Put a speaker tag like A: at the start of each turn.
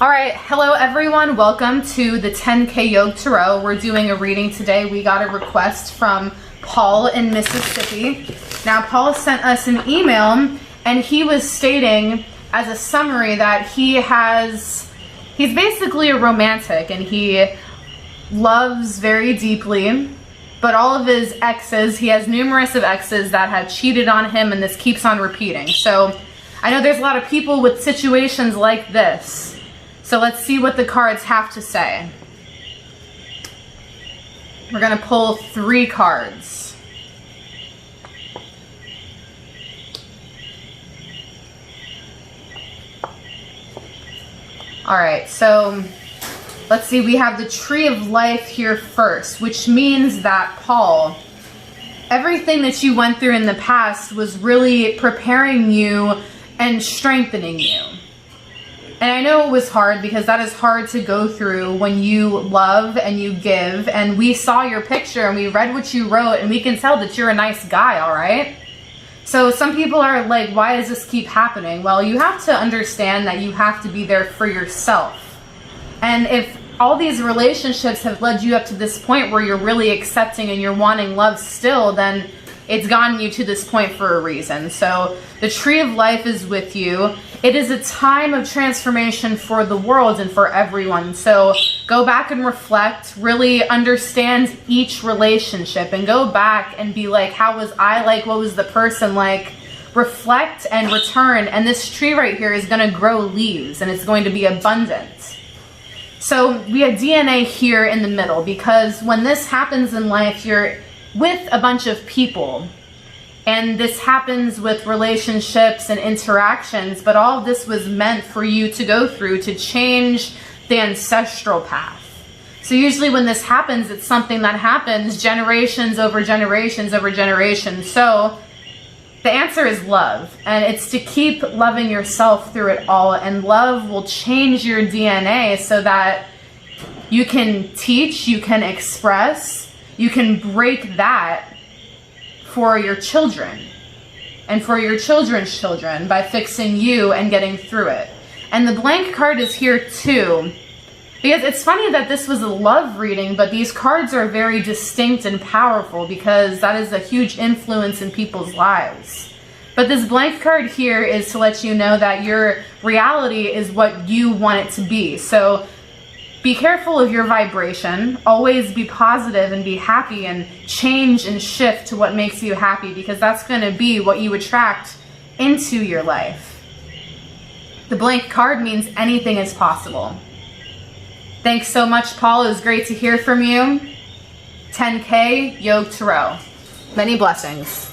A: All right, hello everyone. Welcome to the 10K Yuj Tarot. We're doing a reading today. We got a request from Paul in Mississippi. Now, Paul sent us an email and he was stating as a summary that he's basically a romantic and he loves very deeply, but all of his exes, he has numerous of exes that had cheated on him, and this keeps on repeating. So I know there's a lot of people with situations like this. So let's see what the cards have to say. We're going to pull 3 cards. All right, so let's see. We have the Tree of Life here first, which means that, Paul, everything that you went through in the past was really preparing you and strengthening you. And I know it was hard because that is hard to go through when you love and you give. And we saw your picture and we read what you wrote and we can tell that you're a nice guy, all right? So some people are like, why does this keep happening? Well, you have to understand that you have to be there for yourself. And if all these relationships have led you up to this point where you're really accepting and you're wanting love still, then it's gotten you to this point for a reason. So the Tree of Life is with you. It is a time of transformation for the world and for everyone. So go back and reflect, really understand each relationship and go back and be like, how was I like? What was the person like? Reflect and return. And this tree right here is going to grow leaves and it's going to be abundant. So we have DNA here in the middle because when this happens in life, you're with a bunch of people. And this happens with relationships and interactions, but all of this was meant for you to go through to change the ancestral path. So usually when this happens, it's something that happens generations over generations over generations. So the answer is love, and it's to keep loving yourself through it all, and love will change your DNA so that you can teach, you can express, you can break that for your children and for your children's children by fixing you and getting through it. And the blank card is here too, because it's funny that this was a love reading, but these cards are very distinct and powerful because that is a huge influence in people's lives. But this blank card here is to let you know that your reality is what you want it to be. So be careful of your vibration. Always be positive and be happy and change and shift to what makes you happy, because that's going to be what you attract into your life. The blank card means anything is possible. Thanks so much, Paul. It was great to hear from you. 10K Yuj Tarot. Many blessings.